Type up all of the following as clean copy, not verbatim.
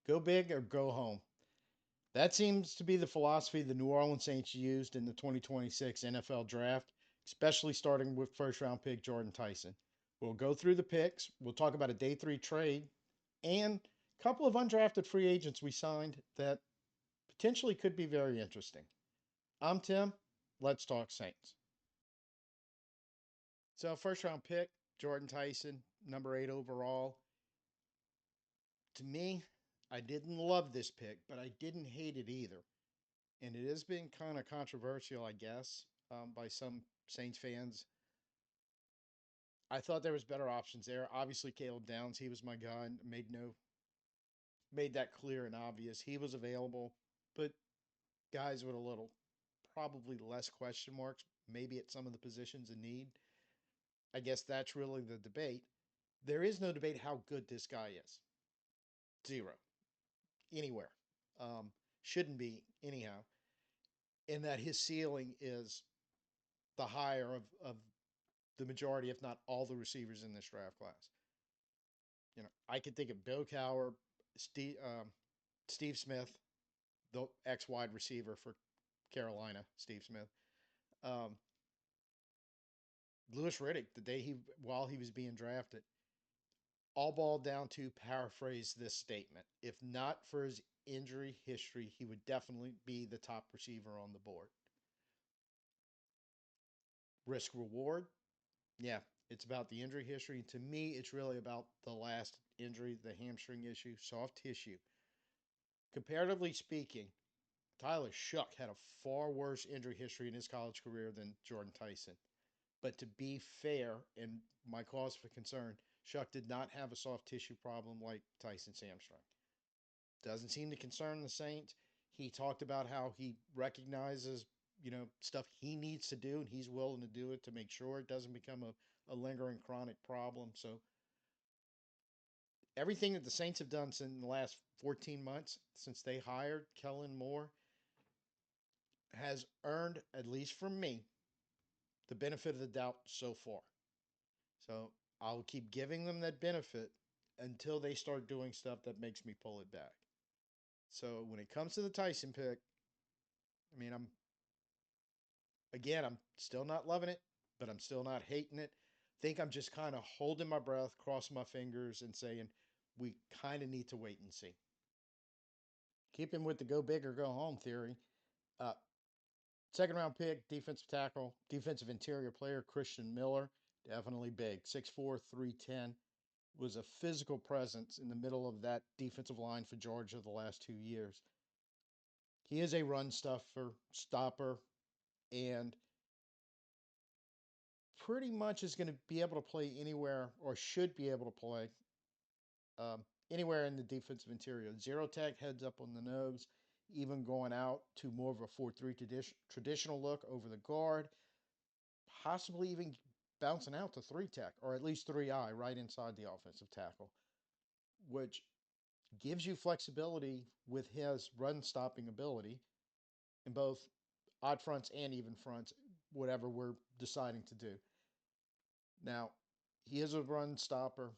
Go big or go home. That seems to be the philosophy the New Orleans Saints used in the 2026 NFL draft, especially starting with first round pick Jordyn Tyson. We'll go through the picks. We'll talk about a day three trade and a couple of undrafted free agents we signed that potentially could be very interesting. I'm Tim. Let's talk Saints. So, first round pick, Jordyn Tyson, number 8 overall. To me, I didn't love this pick, but I didn't hate it either. And it has been kind of controversial, I guess, by some Saints fans. I thought there was better options there. Obviously, Caleb Downs, he was my guy, and made that clear and obvious. He was available, but guys with a little, probably less question marks, maybe at some of the positions in need. I guess that's really the debate. There is no debate how good this guy is. Zero. Anywhere. Shouldn't be, anyhow. And that his ceiling is the higher of the majority, if not all, the receivers in this draft class. I could think of Bill Cowher, Steve Smith, the ex wide receiver for Carolina, Steve Smith, um, Lewis Riddick, the day while he was being drafted, all boiled down to paraphrase this statement. If not for his injury history, he would definitely be the top receiver on the board. Risk reward, yeah, it's about the injury history. And to me, it's really about the last injury, the hamstring issue, soft tissue. Comparatively speaking, Tyler Shuck had a far worse injury history in his college career than Jordyn Tyson. But to be fair, and my cause for concern, Shuck did not have a soft tissue problem like Tyson's hamstring. Doesn't seem to concern the Saints. He talked about how he recognizes, stuff he needs to do, and he's willing to do it to make sure it doesn't become a lingering chronic problem. So everything that the Saints have done since the last 14 months, since they hired Kellen Moore, has earned, at least for me, the benefit of the doubt so far. So I'll keep giving them that benefit until they start doing stuff that makes me pull it back. So when it comes to the Tyson pick, I mean, I'm still not loving it, but I'm still not hating it. I think I'm just kind of holding my breath, crossing my fingers, and saying we kind of need to wait and see. Keeping with the go big or go home theory, uh, second round pick, defensive tackle, defensive interior player, Christian Miller, definitely big, 6'4", 310, was a physical presence in the middle of that defensive line for Georgia the last 2 years. He is a run stuffer, stopper, and pretty much is going to be able to play anywhere or should be able to play um, anywhere in the defensive interior. Zero tech, heads up on the nose, even going out to more of a 4-3 traditional look over the guard, possibly even bouncing out to 3 tech or at least 3 eye right inside the offensive tackle, which gives you flexibility with his run stopping ability in both odd fronts and even fronts, whatever we're deciding to do. Now, he is a run stopper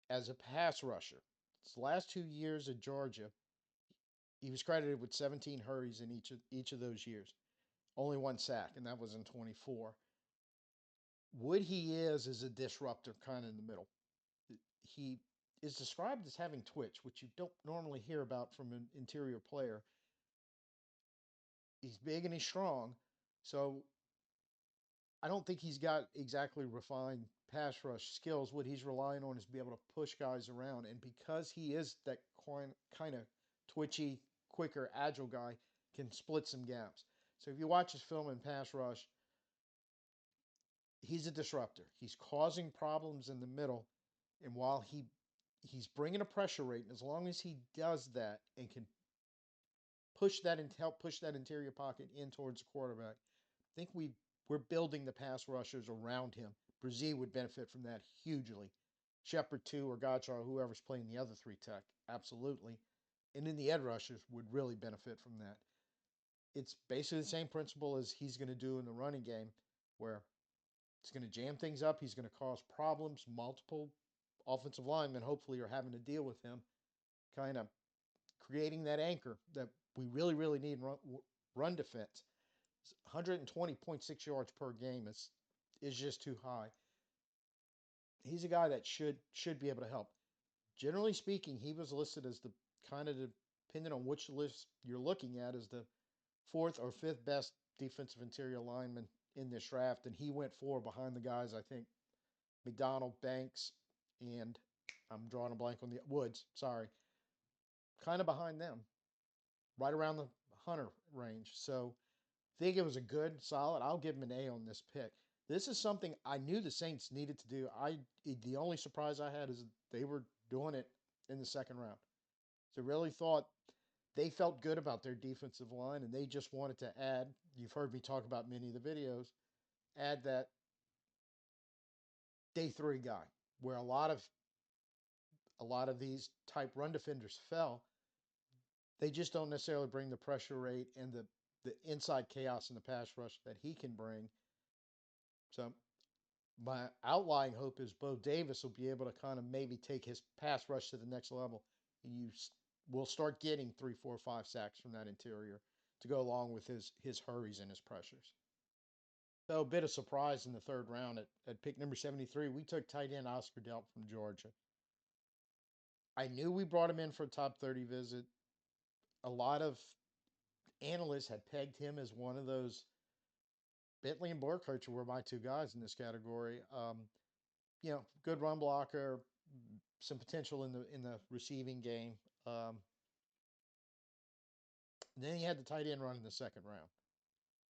as a pass rusher. His last 2 years at Georgia, he was credited with 17 hurries in each of those years. Only one sack, and that was in 24. What he is a disruptor kind of in the middle. He is described as having twitch, which you don't normally hear about from an interior player. He's big and he's strong, so I don't think he's got exactly refined pass rush skills. What he's relying on is to be able to push guys around. And because he is that kind of twitchy, quicker, agile guy, can split some gaps. So if you watch his film in pass rush, he's a disruptor. He's causing problems in the middle. And while he's bringing a pressure rate, and as long as he does that and can push that and help push that interior pocket in towards the quarterback, I think we're building the pass rushers around him. Brazil would benefit from that hugely. Shepard too, or Gottschall, or whoever's playing the other 3 tech, absolutely. And then the edge rushers would really benefit from that. It's basically the same principle as he's going to do in the running game, where it's going to jam things up. He's going to cause problems. Multiple offensive linemen hopefully are having to deal with him. kind of creating that anchor that we really, really need in run defense. 120.6 yards per game is just too high. He's a guy that should be able to help. Generally speaking, he was listed as the kind of, depending on which list you're looking at, as the fourth or fifth best defensive interior lineman in this draft, and he went four behind the guys, I think, McDonald, Banks, and I'm drawing a blank on the Woods. Sorry, kind of behind them, right around the Hunter range. So I think it was a good, solid. I'll give him an A on this pick. This is something I knew the Saints needed to do. The only surprise I had is they were doing it in the second round. So really thought they felt good about their defensive line, and they just wanted to add. You've heard me talk about many of the videos. Add that day three guy, where a lot of these type run defenders fell. They just don't necessarily bring the pressure rate and the inside chaos in the pass rush that he can bring. So my outlying hope is Bo Davis will be able to kind of maybe take his pass rush to the next level. And you will start getting 3, 4, 5 sacks from that interior to go along with his hurries and his pressures. So a bit of surprise in the third round at pick number 73, we took tight end Oscar Delp from Georgia. I knew we brought him in for a top 30 visit. A lot of analysts had pegged him as one of those. Bentley and Borkircher were my two guys in this category. Good run blocker, some potential in the receiving game. Then he had the tight end run in the second round.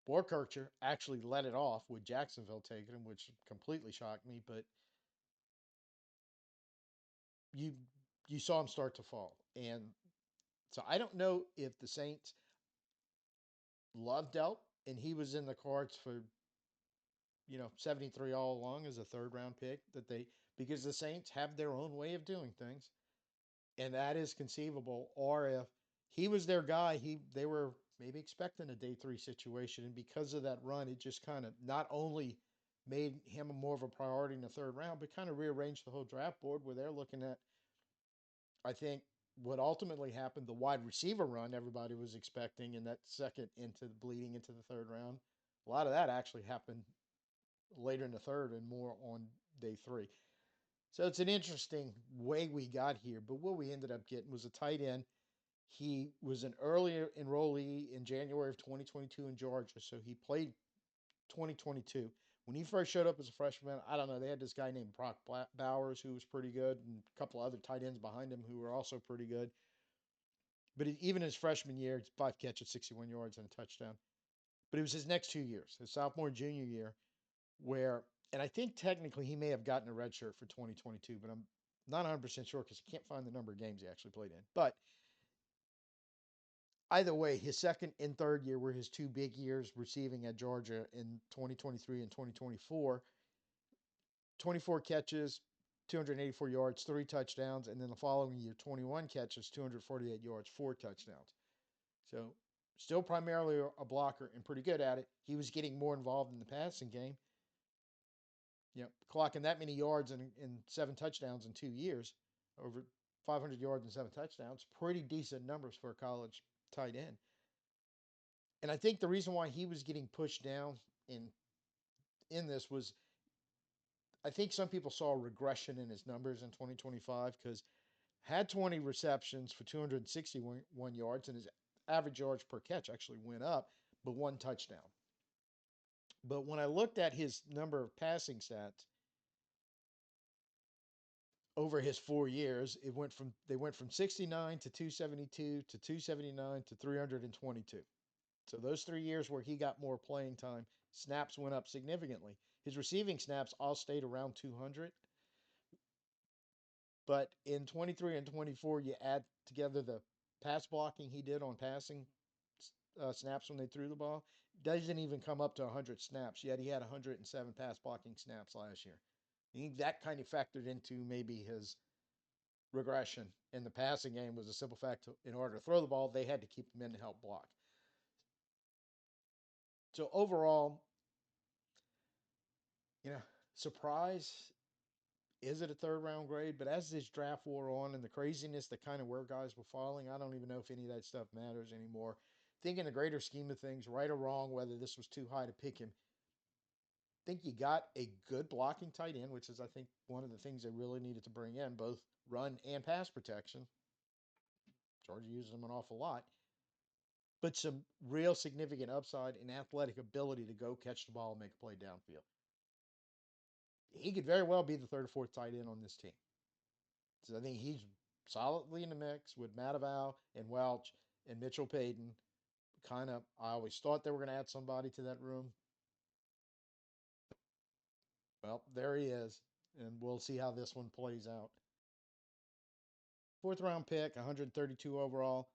Borkircher actually let it off with Jacksonville taking him, which completely shocked me. But you saw him start to fall, and so I don't know if the Saints loved Delp and he was in the cards for 73 all along as a third round pick, because the Saints have their own way of doing things, and that is conceivable. Or if he was their guy, they were maybe expecting a day three situation, and because of that run, it just kind of not only made him more of a priority in the third round, but kind of rearranged the whole draft board where they're looking at, I think, what ultimately happened, the wide receiver run everybody was expecting in that second into the bleeding into the third round. A lot of that actually happened later in the third and more on day three. So it's an interesting way we got here. But what we ended up getting was a tight end. He was an earlier enrollee in January of 2022 in Georgia. So he played 2022. When he first showed up as a freshman, I don't know, they had this guy named Brock Bowers who was pretty good, and a couple other tight ends behind him who were also pretty good. But even his freshman year, it's 5 catches, 61 yards, and a touchdown. But it was his next 2 years, his sophomore and junior year, where, and I think technically he may have gotten a red shirt for 2022, but I'm not 100% sure because I can't find the number of games he actually played in. But either way, his second and third year were his two big years receiving at Georgia in 2023 and 2024. 24 catches, 284 yards, 3 touchdowns, and then the following year, 21 catches, 248 yards, 4 touchdowns. So still primarily a blocker and pretty good at it. He was getting more involved in the passing game. Clocking that many yards and 7 touchdowns in 2 years, over 500 yards and 7 touchdowns, pretty decent numbers for a college tight end. And I think the reason why he was getting pushed down in this was, I think some people saw a regression in his numbers in 2025 because had 20 receptions for 261 yards, and his average yards per catch actually went up, but 1 touchdown. But when I looked at his number of passing stats over his 4 years, they went from 69 to 272 to 279 to 322. So those 3 years where he got more playing time, snaps went up significantly. His receiving snaps all stayed around 200. But in 23 and 24, you add together the pass blocking he did on passing snaps when they threw the ball, doesn't even come up to 100 snaps, yet he had 107 pass blocking snaps last year. I think that kind of factored into maybe his regression in the passing game was a simple fact. In order to throw the ball, they had to keep him in to help block. So overall, surprise Is it a third round grade? But as this draft wore on and the craziness that kind of where guys were falling, I don't even know if any of that stuff matters anymore. Think in the greater scheme of things, right or wrong, whether this was too high to pick him, think you got a good blocking tight end, which is, I think, one of the things they really needed to bring in, both run and pass protection. Georgia uses them an awful lot, but some real significant upside and athletic ability to go catch the ball and make a play downfield. He could very well be the third or fourth tight end on this team. So I think he's solidly in the mix with Mataval and Welch and Mitchell Payton. Kind of, I always thought they were going to add somebody to that room. Well, there he is, and we'll see how this one plays out. Fourth round pick, 132 overall.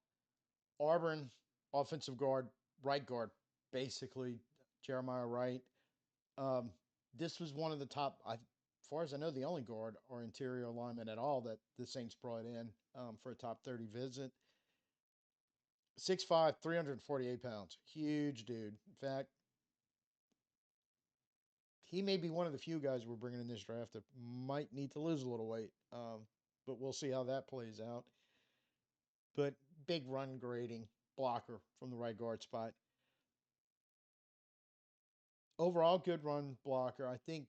Auburn, offensive guard, right guard, basically Jeremiah Wright. Um, this was one of the top, as far as I know, the only guard or interior alignment at all that the Saints brought in for a top 30 visit. 6'5", 348 pounds. Huge dude. In fact, he may be one of the few guys we're bringing in this draft that might need to lose a little weight. But we'll see how that plays out. But big run grading blocker from the right guard spot. Overall, good run blocker. I think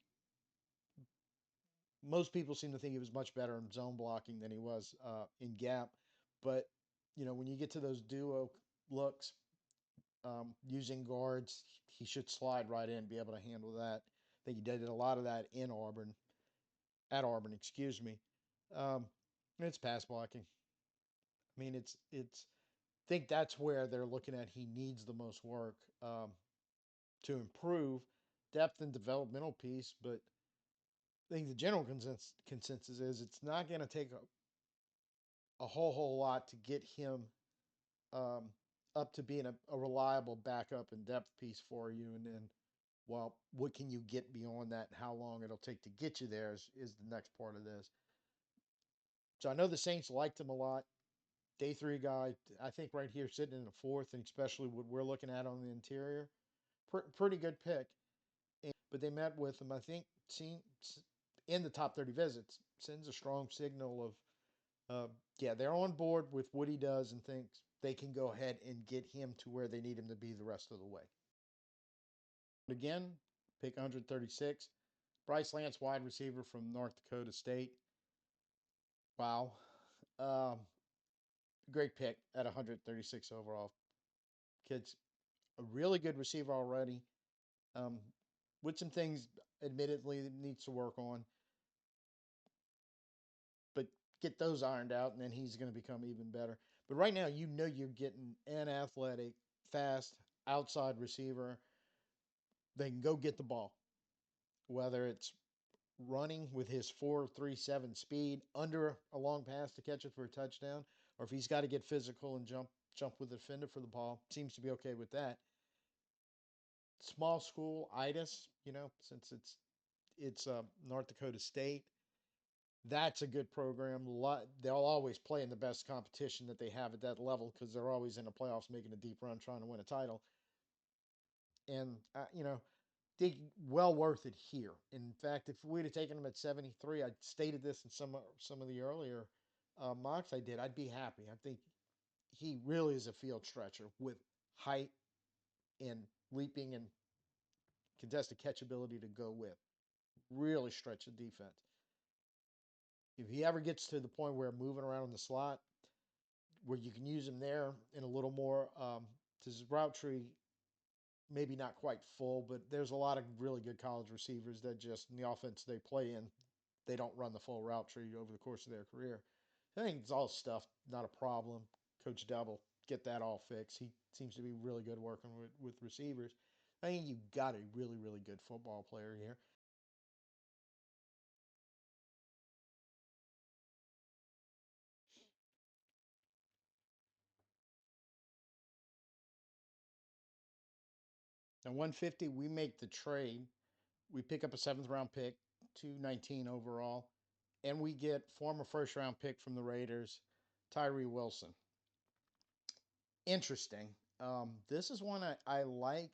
most people seem to think he was much better in zone blocking than he was in gap. But, when you get to those duo looks using guards, he should slide right in, be able to handle that. I think he did a lot of that at Auburn, excuse me. Um, it's pass blocking. I mean, it's. I think that's where they're looking at. He needs the most work to improve depth and developmental piece, but I think the general consensus is it's not going to take a whole lot to get him um, up to being a reliable backup and depth piece for you. And then, well, what can you get beyond that? And how long it'll take to get you there is the next part of this. So I know the Saints liked him a lot. Day three guy, I think right here sitting in the fourth, and especially what we're looking at on the interior, pretty good pick. But they met with him. I think in the top 30 visits sends a strong signal of yeah, they're on board with what he does and thinks they can go ahead and get him to where they need him to be the rest of the way. Again, pick 136. Bryce Lance, wide receiver from North Dakota State. Wow. Um, Great pick at 136 overall. Kid's a really good receiver already. Um, with some things, admittedly, that needs to work on. But get those ironed out, and then he's going to become even better. But right now, you're getting an athletic, fast, outside receiver. They can go get the ball, whether it's running with his 4.37 speed under a long pass to catch it for a touchdown, or if he's got to get physical and jump with the defender for the ball, seems to be okay with that. Small school itis, since it's North Dakota State. That's a good program. They'll always play in the best competition that they have at that level because they're always in the playoffs making a deep run trying to win a title. And, think well worth it here. In fact, if we'd have taken him at 73, I stated this in some of the earlier mocks I did, I'd be happy. I think he really is a field stretcher with height and leaping and contested catch ability to go with. Really stretch the defense. If he ever gets to the point where moving around in the slot, where you can use him there in a little more, his route tree maybe not quite full, but there's a lot of really good college receivers that just in the offense they play in, they don't run the full route tree over the course of their career. I think it's all stuff, not a problem. Coach Delp will get that all fixed. He seems to be really good working with receivers. I think you've got a really, really good football player here. Now, 150, we make the trade. We pick up a seventh round pick, 219 overall, and we get former first round pick from the Raiders, Tyree Wilson. Interesting. This is one I like.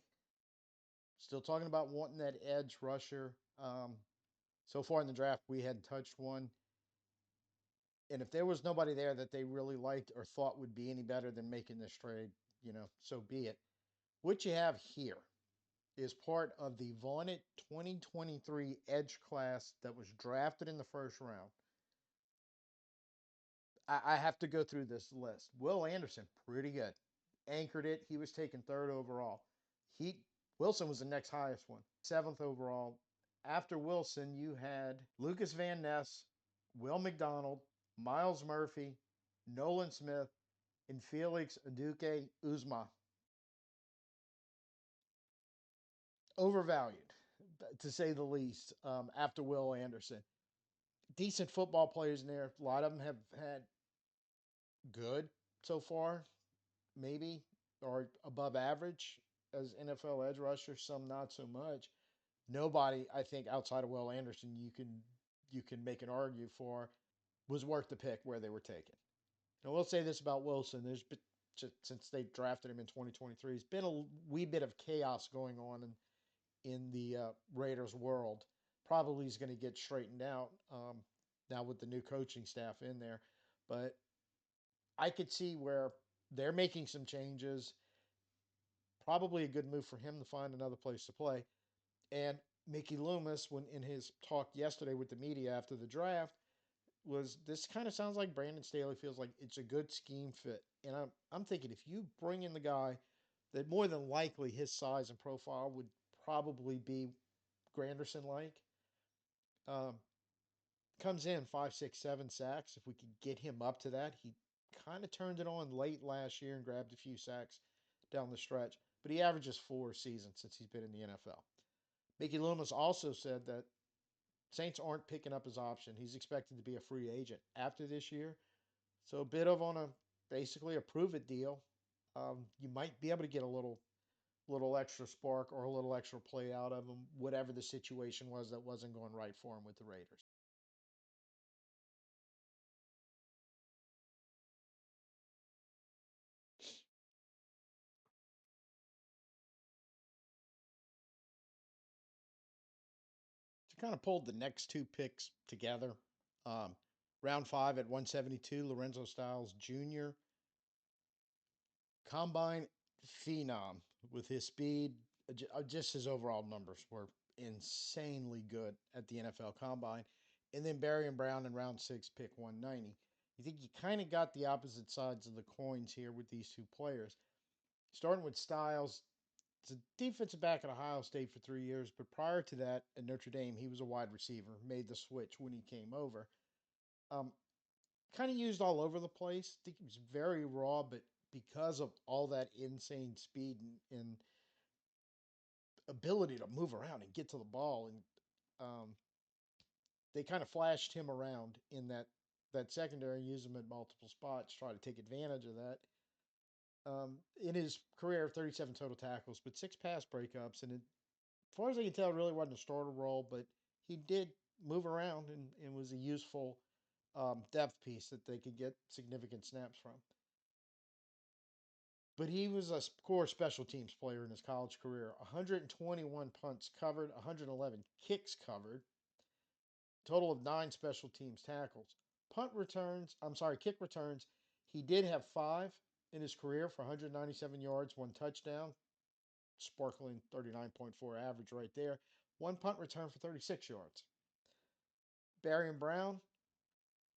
Still talking about wanting that edge rusher. So far in the draft, we hadn't touched one. And if there was nobody there that they really liked or thought would be any better than making this trade, so be it. What you have here is part of the vaunted 2023 edge class that was drafted in the first round. I have to go through this list. Will Anderson, pretty good. Anchored it. He was taken third overall. He Wilson was the next highest one, seventh overall. After Wilson, you had Lucas Van Ness, Will McDonald, Miles Murphy, Nolan Smith, and Felix Aduke Uzma. Overvalued, to say the least, after Will Anderson. Decent football players in there. A lot of them have had good so far, maybe, or above average as NFL edge rushers, some not so much. Nobody, I think, outside of Will Anderson, you can make an argue for was worth the pick where they were taken. And I will say this about Wilson: there's been, since they drafted him in 2023, there's been a wee bit of chaos going on in the Raiders world. Probably is going to get straightened out now with the new coaching staff in there, but I could see where they're making some changes. Probably a good move for him to find another place to play. And Mickey Loomis, when in his talk yesterday with the media after the draft, was this kind of sounds like Brandon Staley feels like it's a good scheme fit. And I'm thinking if you bring in the guy that more than likely his size and profile would probably be Granderson like, um, comes in 5, 6, 7 sacks. If we could get him up to that, he kind of turned it on late last year and grabbed a few sacks down the stretch. But he averages 4 seasons since he's been in the NFL. Mickey Loomis also said that Saints aren't picking up his option. He's expected to be a free agent after this year. So a bit of on a basically a prove it deal. You might be able to get a little extra spark or a little extra play out of him, whatever the situation was that wasn't going right for him with the Raiders. So kind of pulled the next two picks together. Um, round 5 at 172, Lorenzo Styles Jr. Combine phenom with his speed. Just his overall numbers were insanely good at the NFL Combine. And then Barrion Brown in round 6, pick 190. You think you kind of got the opposite sides of the coins here with these two players. Starting with Styles, it's a defensive back at Ohio State for 3 years, but prior to that at Notre Dame, he was a wide receiver, made the switch when he came over. Um, Kind of used all over the place. I think he was very raw, but because of all that insane speed and ability to move around and get to the ball, and they kind of flashed him around in that secondary, use him at multiple spots, try to take advantage of that. In his career, 37 total tackles, but 6 pass breakups, and as far as I can tell, it really wasn't a starter role, but he did move around and was a useful depth piece that they could get significant snaps from. But he was a core special teams player in his college career. 121 punts covered, 111 kicks covered, total of 9 special teams tackles. Kick returns, he did have 5 in his career for 197 yards, 1 touchdown, sparkling 39.4 average right there. 1 punt return for 36 yards. Barrion Brown,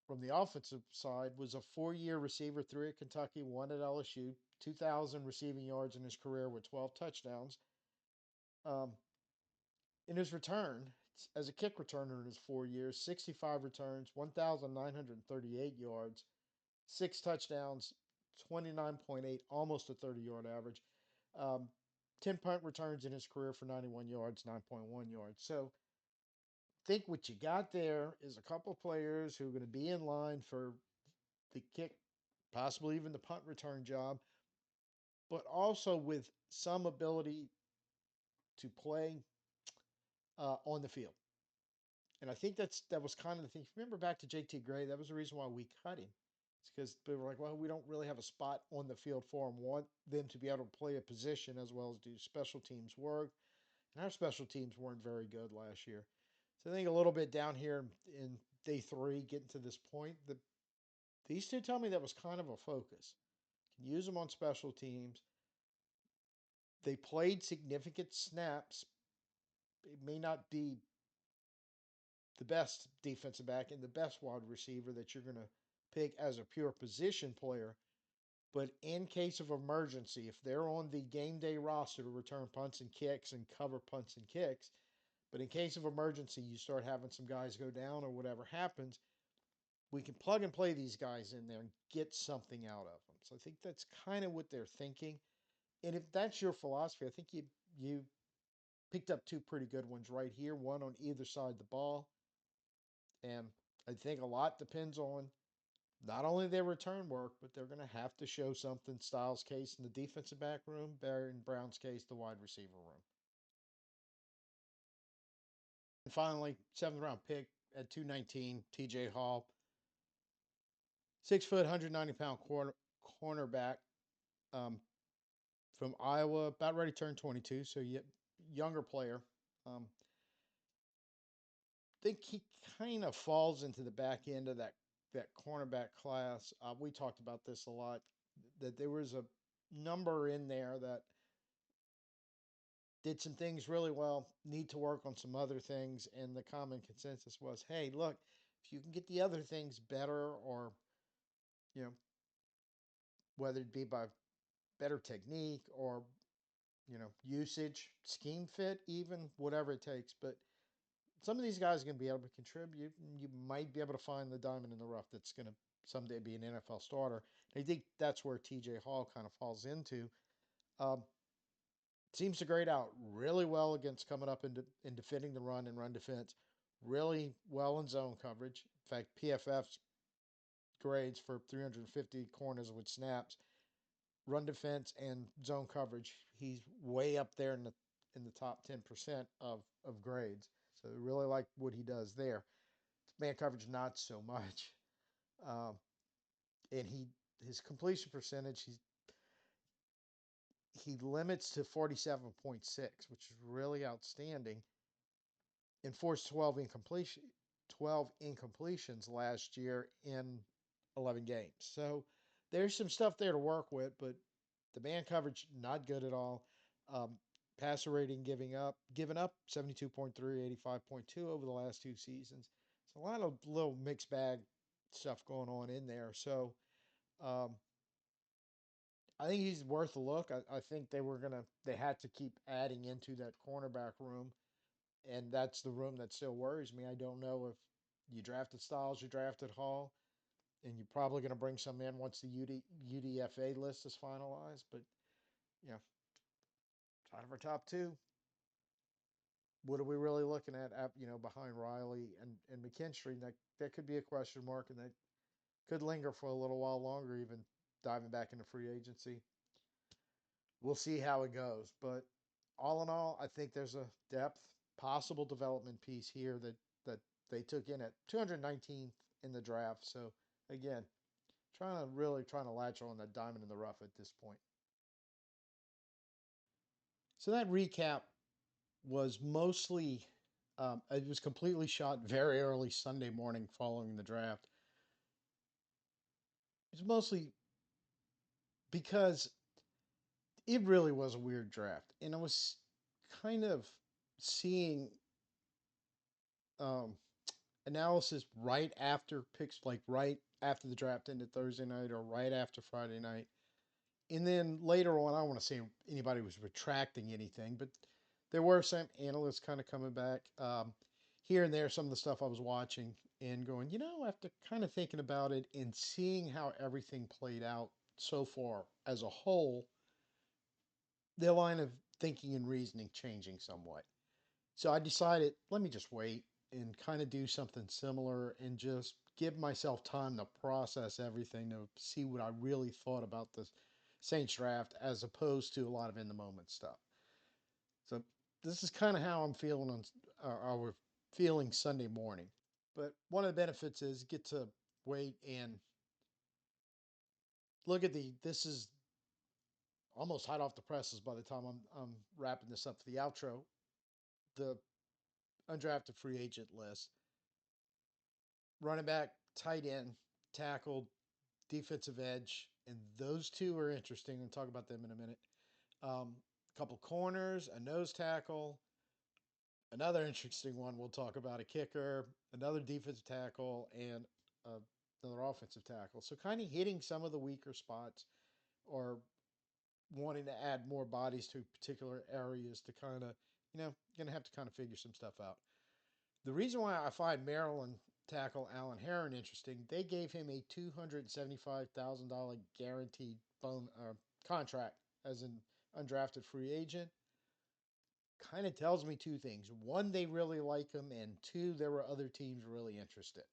from the offensive side, was a 4-year receiver, 3 at Kentucky, 1 at LSU, 2,000 receiving yards in his career with 12 touchdowns. Um, in his return, as a kick returner in his 4 years, 65 returns, 1,938 yards, 6 touchdowns, 29.8, almost a 30-yard average. Um, 10 punt returns in his career for 91 yards, 9.1 yards. So think what you got there is a couple of players who are going to be in line for the kick, possibly even the punt return job, but also with some ability to play on the field. And I think that was kind of the thing. Remember back to JT Gray, that was the reason why we cut him. It's because they were like, well, we don't really have a spot on the field for him. Want them to be able to play a position as well as do special teams work. And our special teams weren't very good last year. So I think a little bit down here in day three, getting to this point, these two tell me that was kind of a focus. Can use them on special teams. They played significant snaps. It may not be the best defensive back and the best wide receiver that you're going to pick as a pure position player. But in case of emergency, if they're on the game day roster to return punts and kicks and cover punts and kicks, but in case of emergency, you start having some guys go down or whatever happens, we can plug and play these guys in there and get something out of them. So I think that's kind of what they're thinking. And if that's your philosophy, I think you picked up two pretty good ones right here, one on either side of the ball. And I think a lot depends on not only their return work, but they're going to have to show something. Styles' case in the defensive back room, Barrion Brown's case, the wide receiver room. And finally, seventh round pick at 219, TJ Hall, 6 foot, 190-pound cornerback from Iowa, about ready to turn 22, so yet younger player. I think he kind of falls into the back end of that cornerback class. We talked about this a lot. That there was a number in there that did some things really well, need to work on some other things, and the common consensus was, hey, look, if you can get the other things better, or you know, whether it be by better technique or usage, scheme fit, even whatever it takes, but some of these guys are going to be able to contribute, and you might be able to find the diamond in the rough that's going to someday be an NFL starter. And I think that's where TJ Hall kind of falls into. Um, Seems to grade out really well against coming up in defending the run and run defense, really well in zone coverage. In fact, PFF's grades for 350 corners with snaps, run defense and zone coverage, he's way up there in the top 10% of grades. So I really like what he does there. Man coverage, not so much. Um, and his completion percentage, he limits to 47.6, which is really outstanding, and forced 12 incompletions last year in 11 games. So there's some stuff there to work with, but the man coverage not good at all. Um, Passer rating given up 72.3, 85.2 over the last two seasons. So a lot of little mixed bag stuff going on in there. So um, I think he's worth a look. I think they had to keep adding into that cornerback room, and that's the room that still worries me. I don't know if you drafted Styles, you drafted Hall, and you're probably going to bring some in once the UDFA list is finalized. But you know, out of our top two, what are we really looking at? Behind Riley and McKinstry, that could be a question mark, and that could linger for a little while longer, even diving back into free agency. We'll see how it goes. But all in all, I think there's a depth, possible development piece here that they took in at 219th in the draft. So again, trying to latch on that diamond in the rough at this point. So that recap was mostly it was completely shot very early Sunday morning following the draft. It's mostly because it really was a weird draft, and I was kind of seeing um, analysis right after picks, like right after the draft ended Thursday night or right after Friday night. And then later on, I don't want to say anybody was retracting anything, but there were some analysts kind of coming back here and there. Some of the stuff I was watching and going, after kind of thinking about it and seeing how everything played out so far as a whole, their line of thinking and reasoning changing somewhat. So I decided, let me just wait and kind of do something similar and just give myself time to process everything to see what I really thought about the Saints draft as opposed to a lot of in the moment stuff. So this is kind of how I'm feeling we're feeling Sunday morning. But one of the benefits is get to wait and look at this is almost hot off the presses by the time I'm wrapping this up for the outro. The undrafted free agent list. Running back, tight end, tackle, defensive edge, and those two are interesting. We'll talk about them in a minute. A couple corners, a nose tackle, another interesting one we'll talk about, a kicker, another defensive tackle, and another offensive tackle. So kind of hitting some of the weaker spots or wanting to add more bodies to particular areas to kind of, going to have to kind of figure some stuff out. The reason why I find Maryland tackle Alan Herron interesting, they gave him a $275,000 guaranteed contract as an undrafted free agent. Kind of tells me two things. One, they really like him, and two, there were other teams really interested.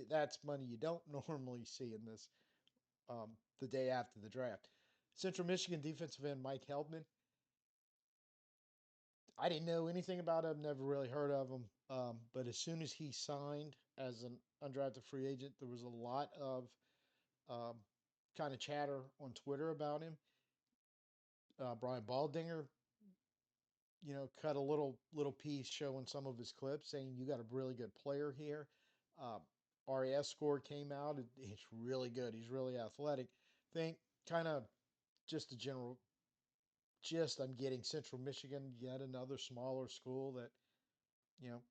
That's money you don't normally see in this the day after the draft. Central Michigan defensive end Mike Heldman. I didn't know anything about him, never really heard of him. But as soon as he signed as an undrafted free agent, there was a lot of um, kind of chatter on Twitter about him. Brian Baldinger, cut a little piece showing some of his clips, saying you got a really good player here. Uh, RAS score came out. It's really good. He's really athletic. Think kind of just a general gist I'm getting. Central Michigan, yet another smaller school that you know.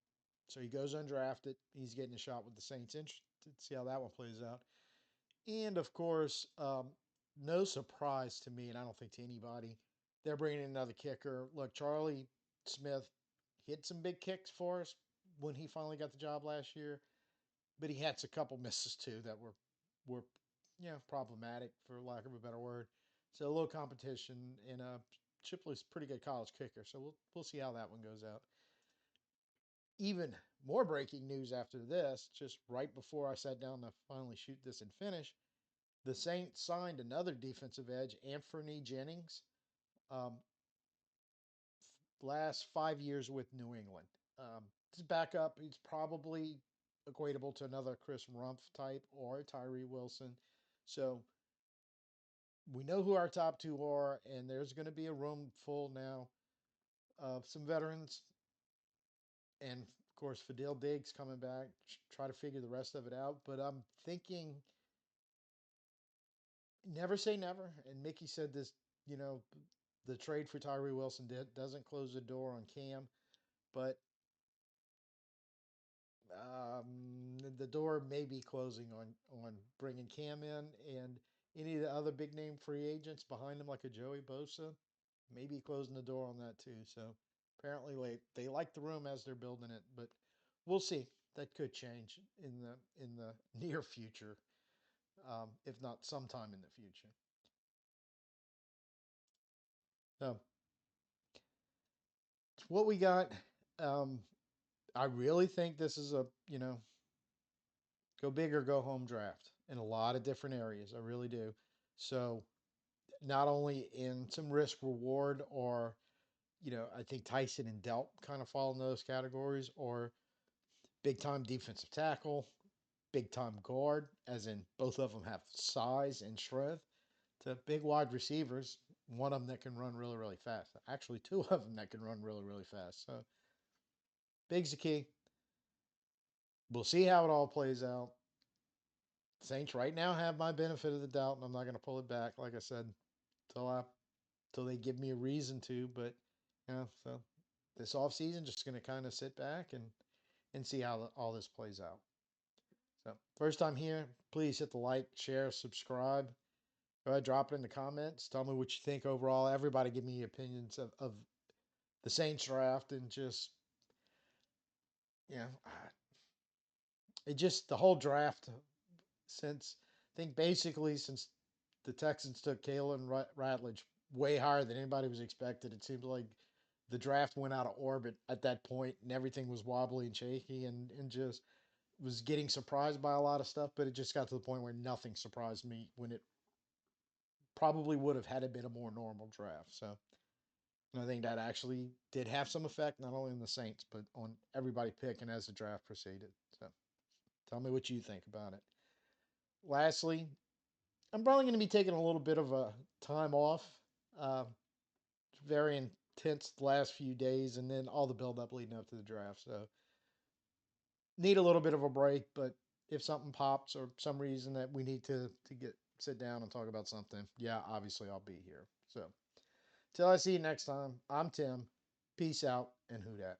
So he goes undrafted. He's getting a shot with the Saints. Interested to see how that one plays out. And of course, no surprise to me, and I don't think to anybody, they're bringing in another kicker. Look, Charlie Smith hit some big kicks for us when he finally got the job last year, but he had a couple misses too that were problematic for lack of a better word. So a little competition, and Chipley's a pretty good college kicker. So we'll see how that one goes out. Even more breaking news after this, just right before I sat down to finally shoot this and finish, the Saints signed another defensive edge, Anthony Jennings, um, last 5 years with New England. His backup, he's probably equatable to another Chris Rumpf type or a Tyree Wilson. So we know who our top two are, and there's going to be a room full now of some veterans. And of course, Fadil Diggs coming back, try to figure the rest of it out. But I'm thinking never say never. And Mickey said this, you know, the trade for Tyree Wilson doesn't close the door on Cam, but the door may be closing on bringing Cam in and any of the other big name free agents behind him, like a Joey Bosa, maybe closing the door on that too. So apparently, they like the room as they're building it, but we'll see. That could change in the near future, if not sometime in the future. So what we got. Um, I really think this is a go big or go home draft in a lot of different areas. I really do. So not only in some risk reward or I think Tyson and Delp kind of fall in those categories, or big time defensive tackle, big time guard, as in both of them have size and strength, to big wide receivers, one of them that can run really, really fast. Actually, two of them that can run really, really fast. So big's the key. We'll see how it all plays out. Saints right now have my benefit of the doubt, and I'm not going to pull it back, like I said, till they give me a reason to. But so this off season, just going to kind of sit back and see how all this plays out. So first time here, please hit the like, share, subscribe. Go ahead, drop it in the comments. Tell me what you think overall. Everybody give me opinions of the Saints draft, and just you know, it just the whole draft since I think basically since the Texans took Kalen Ratledge way higher than anybody was expected. It seemed like the draft went out of orbit at that point, and everything was wobbly and shaky, and just was getting surprised by a lot of stuff. But it just got to the point where nothing surprised me when it probably would have had it been a more normal draft. So and I think that actually did have some effect, not only on the Saints, but on everybody picking as the draft proceeded. So tell me what you think about it. Lastly, I'm probably going to be taking a little bit of a time off. Uh, very tense the last few days, and then all the build up leading up to the draft. So need a little bit of a break, but if something pops or some reason that we need to get sit down and talk about something, yeah, obviously I'll be here. So till I see you next time, I'm Tim. Peace out and who dat.